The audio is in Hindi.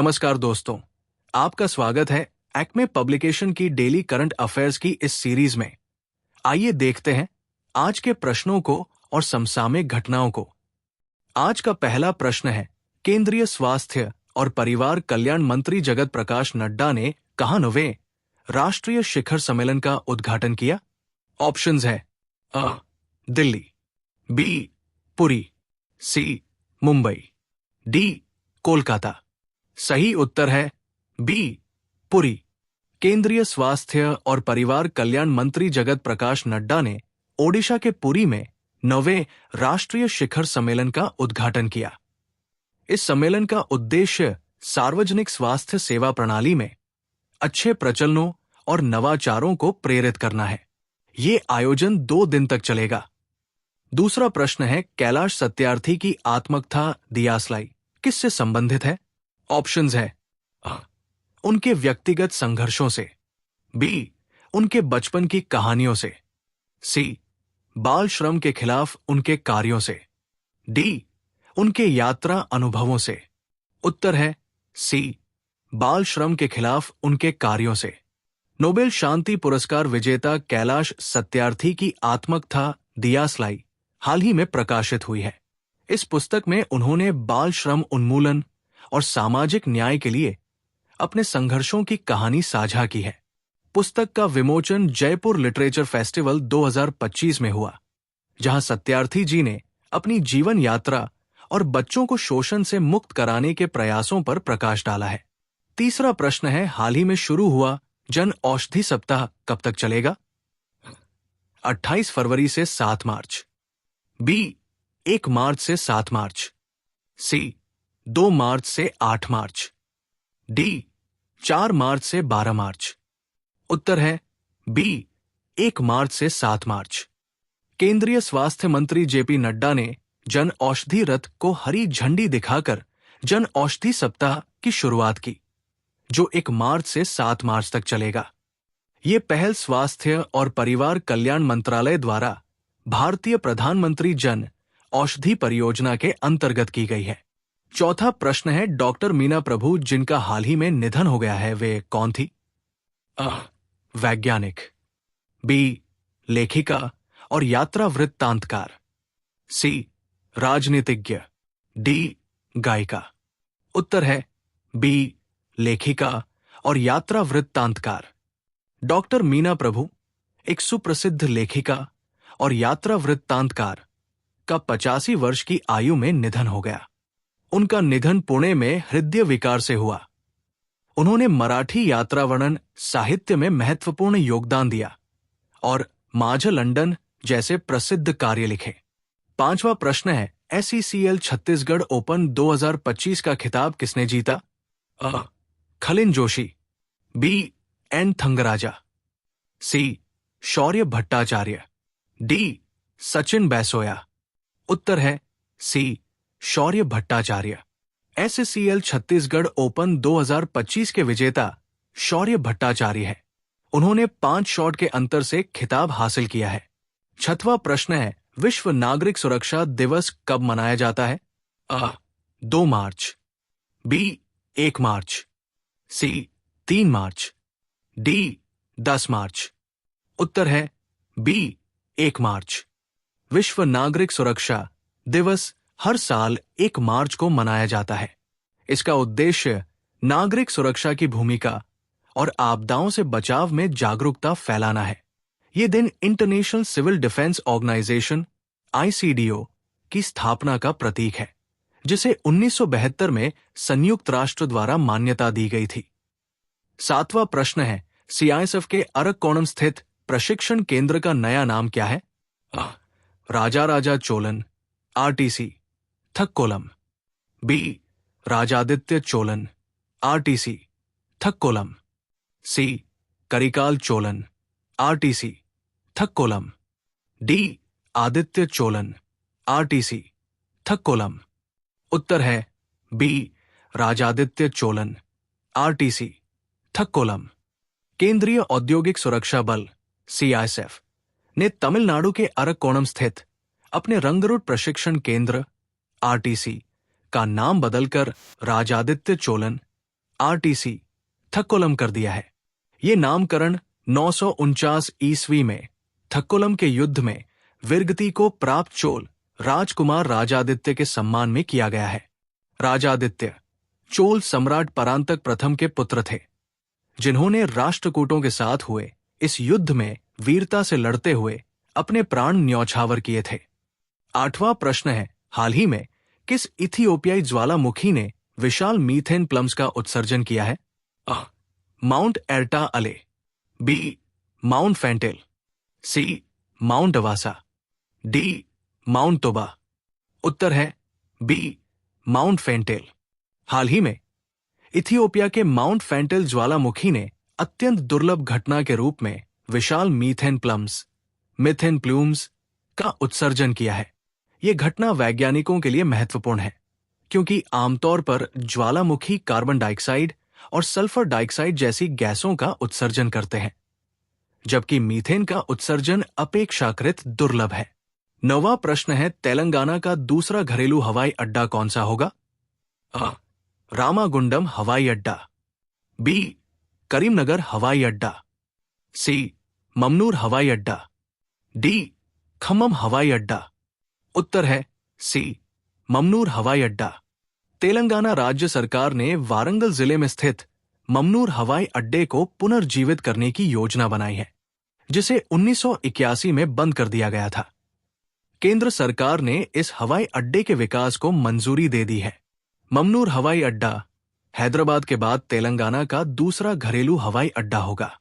नमस्कार दोस्तों, आपका स्वागत है एक्मे पब्लिकेशन की डेली करंट अफेयर्स की इस सीरीज में। आइए देखते हैं आज के प्रश्नों को और समसामयिक घटनाओं को। आज का पहला प्रश्न है, केंद्रीय स्वास्थ्य और परिवार कल्याण मंत्री जगत प्रकाश नड्डा ने कहाँ 9वें राष्ट्रीय शिखर सम्मेलन का उद्घाटन किया? ऑप्शंस है अ. दिल्ली, बी. पुरी, सी. मुंबई, डी. कोलकाता। सही उत्तर है बी. पुरी। केंद्रीय स्वास्थ्य और परिवार कल्याण मंत्री जगत प्रकाश नड्डा ने ओडिशा के पुरी में 9वें राष्ट्रीय शिखर सम्मेलन का उद्घाटन किया। इस सम्मेलन का उद्देश्य सार्वजनिक स्वास्थ्य सेवा प्रणाली में अच्छे प्रचलनों और नवाचारों को प्रेरित करना है। ये आयोजन 2 दिन तक चलेगा। दूसरा प्रश्न है, कैलाश सत्यार्थी की आत्मकथा दियासलाई किससे संबंधित है? ऑप्शंस है अ. उनके व्यक्तिगत संघर्षों से, बी. उनके बचपन की कहानियों से, सी. बाल श्रम के खिलाफ उनके कार्यों से, डी. उनके यात्रा अनुभवों से। उत्तर है सी. बाल श्रम के खिलाफ उनके कार्यों से। नोबेल शांति पुरस्कार विजेता कैलाश सत्यार्थी की आत्मकथा दियासलाई हाल ही में प्रकाशित हुई है। इस पुस्तक में उन्होंने बाल श्रम उन्मूलन और सामाजिक न्याय के लिए अपने संघर्षों की कहानी साझा की है। पुस्तक का विमोचन जयपुर लिटरेचर फेस्टिवल 2025 में हुआ, जहां सत्यार्थी जी ने अपनी जीवन यात्रा और बच्चों को शोषण से मुक्त कराने के प्रयासों पर प्रकाश डाला है। तीसरा प्रश्न है, हाल ही में शुरू हुआ जन औषधि सप्ताह कब तक चलेगा? 28 फरवरी से 7 मार्च, बी. 1 मार्च से 7 मार्च, सी. 2 मार्च से 8 मार्च, डी. 4 मार्च से 12 मार्च। उत्तर है बी. 1 मार्च से 7 मार्च। केंद्रीय स्वास्थ्य मंत्री जेपी नड्डा ने जन औषधि रथ को हरी झंडी दिखाकर जन औषधि सप्ताह की शुरुआत की, जो 1 मार्च से 7 मार्च तक चलेगा। ये पहल स्वास्थ्य और परिवार कल्याण मंत्रालय द्वारा भारतीय प्रधानमंत्री जन औषधि परियोजना के अंतर्गत की गई है। चौथा प्रश्न है, डॉक्टर मीना प्रभु जिनका हाल ही में निधन हो गया है, वे कौन थी? अ. वैज्ञानिक, बी. लेखिका और यात्रा वृत्तांतकार, सी. राजनीतिज्ञ, डी. गायिका। उत्तर है बी. लेखिका और यात्रा वृत्तांतकार। डॉक्टर मीना प्रभु एक सुप्रसिद्ध लेखिका और यात्रा वृत्तांतकार का 85 वर्ष की आयु में निधन हो गया। उनका निधन पुणे में हृदय विकार से हुआ। उन्होंने मराठी यात्रा वर्णन साहित्य में महत्वपूर्ण योगदान दिया और माझ लंदन जैसे प्रसिद्ध कार्य लिखे। 5वां प्रश्न है, SECL छत्तीसगढ़ ओपन 2025 का खिताब किसने जीता? अ. खलिन जोशी, बी. एन थंगराजा, सी. शौर्य भट्टाचार्य, डी. सचिन बैसोया। उत्तर है सी. शौर्य भट्टाचार्य। SECL छत्तीसगढ़ ओपन 2025 के विजेता शौर्य भट्टाचार्य है। उन्होंने 5 शॉट के अंतर से खिताब हासिल किया है। 6वां प्रश्न है, विश्व नागरिक सुरक्षा दिवस कब मनाया जाता है? अ. 2 मार्च, बी. 1 मार्च, सी. 3 मार्च, डी. 10 मार्च। उत्तर है बी. 1 मार्च। विश्व नागरिक सुरक्षा दिवस हर साल 1 मार्च को मनाया जाता है। इसका उद्देश्य नागरिक सुरक्षा की भूमिका और आपदाओं से बचाव में जागरूकता फैलाना है। ये दिन International Civil Defence Organisation ICDO की स्थापना का प्रतीक है, जिसे 1972 में संयुक्त राष्ट्र द्वारा मान्यता दी गई थी। 7वां प्रश्न है, CISF के अरक्कोणम स्थित प्रशिक्षण केंद्र का नया नाम क्या है? राजा Cholan, RTC, थक्कोलम, B. राजादित्य Cholan, RTC, थक्कोलम, सी. Karikala Cholan, RTC, थक्कोलम, D. Aditya Cholan, RTC, थक्कोलम। उत्तर है बी. राजादित्य चोलन, RTC, थक्कोलम। केंद्रीय औद्योगिक सुरक्षा बल CISF ने तमिलनाडु के अरक्कोणम स्थित अपने रंगरूट प्रशिक्षण केंद्र RTC का नाम बदलकर राजादित्य चोलन RTC थक्कोलम कर दिया है। ये नामकरण 949 ईस्वी में थक्कोलम के युद्ध में वीरगति को प्राप्त चोल राजकुमार राजादित्य के सम्मान में किया गया है। राजादित्य चोल सम्राट परांतक प्रथम के पुत्र थे, जिन्होंने राष्ट्रकूटों के साथ हुए इस युद्ध में वीरता से लड़ते हुए अपने प्राण न्यौछावर किए थे। 8वां प्रश्न है, हाल ही में किस इथियोपियाई ज्वालामुखी ने विशाल मीथेन प्लम्स का उत्सर्जन किया है? माउंट एर्टा अले, बी माउंट फेंटेल, सी माउंट अवासा, डी माउंट तोबा। उत्तर है बी माउंट फेंटेल। हाल ही में इथियोपिया के माउंट फेंटेल ज्वालामुखी ने अत्यंत दुर्लभ घटना के रूप में विशाल मीथेन प्लम्स मिथेन प्लूम्स का उत्सर्जन किया है। यह घटना वैज्ञानिकों के लिए महत्वपूर्ण है, क्योंकि आमतौर पर ज्वालामुखी कार्बन डाइऑक्साइड और सल्फर डाइऑक्साइड जैसी गैसों का उत्सर्जन करते हैं, जबकि मीथेन का उत्सर्जन अपेक्षाकृत दुर्लभ है। 9वां प्रश्न है, तेलंगाना का दूसरा घरेलू हवाई अड्डा कौन सा होगा? रामागुंडम हवाई अड्डा, बी करीमनगर हवाई अड्डा, सी ममनूर हवाई अड्डा, डी खम्मम हवाई अड्डा। उत्तर है सी ममनूर हवाई अड्डा। तेलंगाना राज्य सरकार ने वारंगल जिले में स्थित ममनूर हवाई अड्डे को पुनर्जीवित करने की योजना बनाई है, जिसे 1981 में बंद कर दिया गया था। केंद्र सरकार ने इस हवाई अड्डे के विकास को मंजूरी दे दी है। ममनूर हवाई अड्डा हैदराबाद के बाद तेलंगाना का दूसरा घरेलू हवाई अड्डा होगा।